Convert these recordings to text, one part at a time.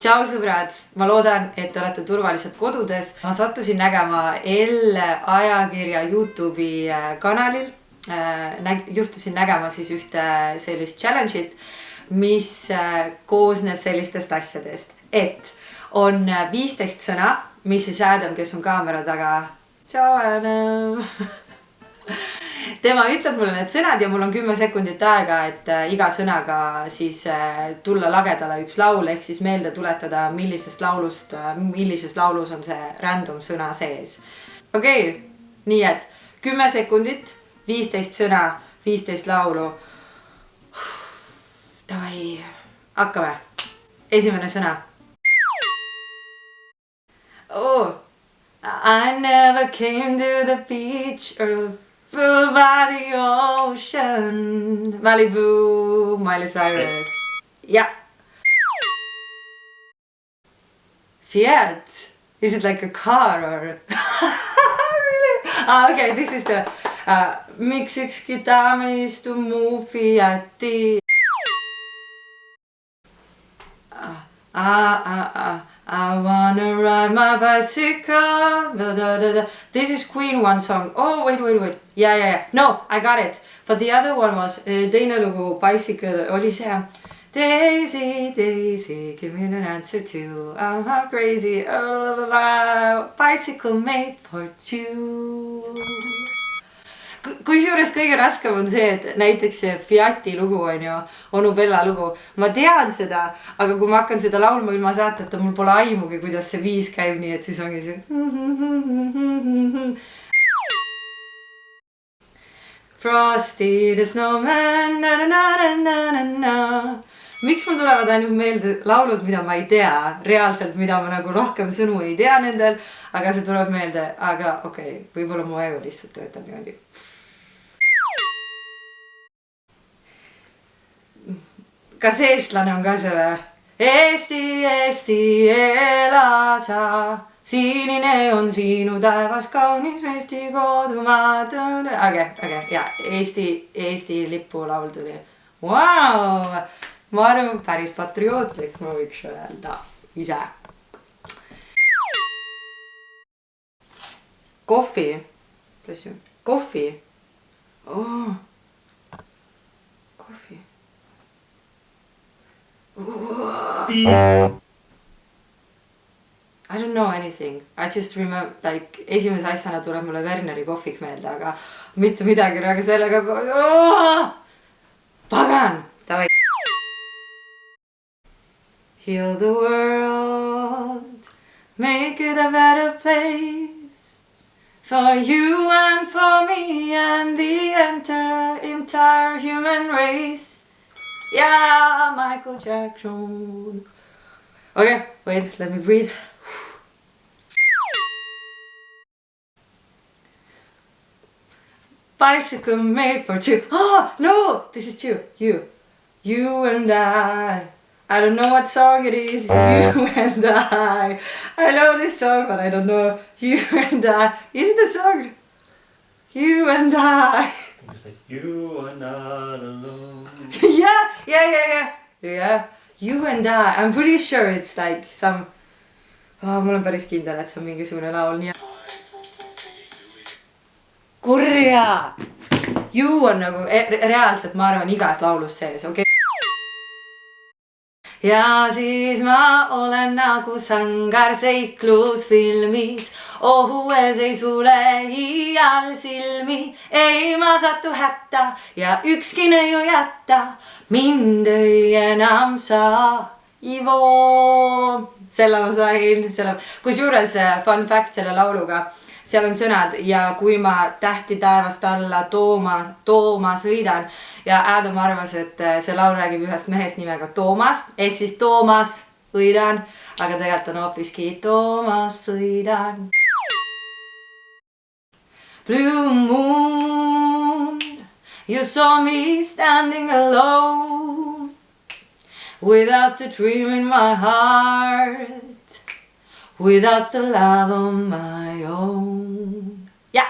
Tšau sõbrad, ma loodan, et te olete turvaliselt kodudes. Ma sattusin nägema Elle ajakirja YouTube'i kanalil. Juhtusin nägema siis ühte sellist challenge'it, mis koosneb sellistest asjadest. Et on 15 sõna, mis siis Adam, kes on kaamera taga. Tšau Adam! Tema ütleb mulle need sõnad ja mul on 10 sekundit aega, et iga sõnaga siis tulla lagedale üks laul, ehk siis meelde tuletada, millises laulus on see random sõna sees. Okei, nii et 10 sekundit, 15 sõna, 15 laulu. Davai, hakkame. Esimene sõna. Oh, I never came to the beach or full by the ocean. Malibu, Miley Cyrus. Yeah. Fiat. Is it like a car or? Really? Okay, this is the Miks ükski daam ei istu mu Fiati. I wanna ride my bicycle. This is Queen one song. Oh, wait. Yeah. No, I got it. But the other one was teine lugu Bicycle oli see. Daisy, give me an answer to. I'm half crazy. Bicycle made for two. Kusjuures kõige raskem on see, et näiteks see Fiati lugu on ju, onu Bella lugu. Ma tean seda, aga kui ma hakkan seda laulma ilma saateta, mul pole aimugi, kuidas see viis käib, nii et siis ongi see. Frosty the Snowman, na. Miks mul tulevad ainult meelde laulud, mida ma ei tea, reaalselt, mida ma nagu rohkem sõnu ei tea nendel, aga see tuleb meelde, aga okei, võib-olla mu aju lihtsalt töötab niimoodi. Kas eestlane on ka see või? Eesti, ela sa, sinine on sinu taevas, kaunis Eesti kodumaa. Aga, ja, Eesti lipulaul tuli. Wow! Ma arvan, päris patriootlik, ma võiks öelda ise. Kohvi. Kohvi. Oh. Kohvi. I don't know anything. I just remember, like, esimese asjana tuleb mulle Werneri kohvik meelde, aga mitte midagi, aga sellega pagan! Davai! Heal the world, make it a better place for you and for me and the entire human race. Yeah, Michael Jackson. Okay, wait, let me breathe. Bicycle made for two. Oh, no, this is two. You and I don't know what song it is. You and I know this song, but I don't know. You and I. Is it the song? You and I. It's like you are not alone. Yeah. You and I. I'm pretty sure it's like some. Oh, mul on päris kindel, et see on mingisugune laul. Nii. Kurja! You on nagu reaalselt, ma arvan, igas laulus sees, okei? Ja siis ma olen nagu sangar seiklusfilmis. Ohu ees ei sule iial silmi. Ei ma satu hätta ja ükski neiu jätta. Mind ei enam saa. Ivo. Selle ma sain. Kusjuures fun fact selle lauluga. Seal on sõnad ja kui ma tähti taevast alla Tooma sõidan ja Adam arvas, et see laul räägib ühest mehest nimega Toomas, ehk siis Toomas sõidan, aga tegelikult on hoopiski Toomas sõidan. Blue moon, you saw me standing alone without the dream in my heart. Without the love on my own. Yeah.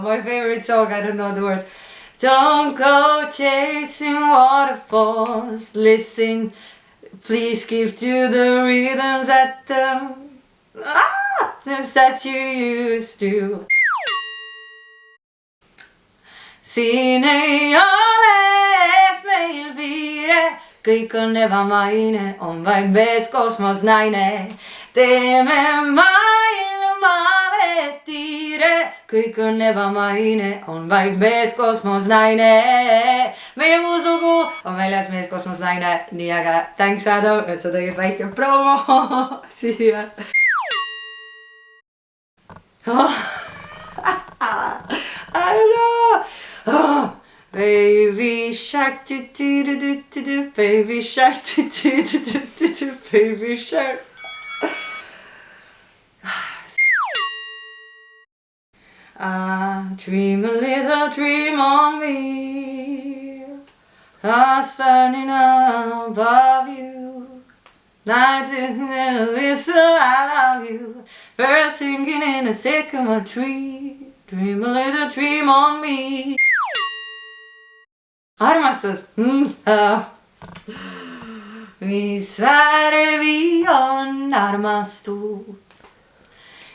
My favorite song, I don't know the words. Don't go chasing waterfalls. Listen, please keep to the rhythms that you used to. Siin ei ole ees meil piire, kõik on ebamaine, on vaid mees kosmosnaine. Teeme maailmale tiire, kõik on ebamaine, on vaid mees kosmosnaine. Meie sugu on väljas mees kosmosnaine, nii äge. Thanks Adam, et sa tegid väike promo siia. I don't know. Baby shark, do do do do do do. Baby shark, do do do do do do. Baby shark. Dream a little dream on me. I'm standing above you. Night is whisper, I love you. Birds singing in a sycamore tree. Dream a little dream on me. Armastus. Mis värvi on armastus,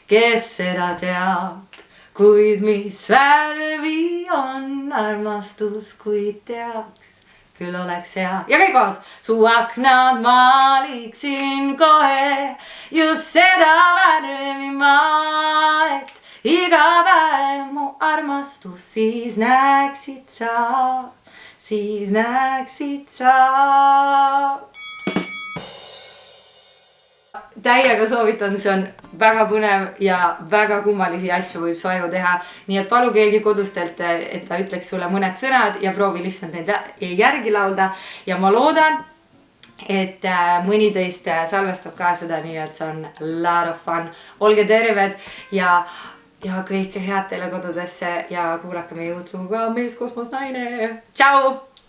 kes seda teab, kuid mis värvi on armastus, kuid teaks, küll oleks hea. Ja kõik koos. Su aknad maaliksin kohe, just seda värvi ma, et iga päev mu armastus, siis näeksid sa. Täiega soovitan, see on väga põnev ja väga kummalisi asju võib su aju teha. Nii et palu keegi kodustelt, et ta ütleks sulle mõned sõnad ja proovi lihtsalt neid järgi laulda. Ja ma loodan, et mõni teist salvestab ka seda, nii et see on a lot of fun. Olge terved ja kõike head teile kodudesse ja kuulake meie uut lugu ka Mees kosmosnaine. Tšau!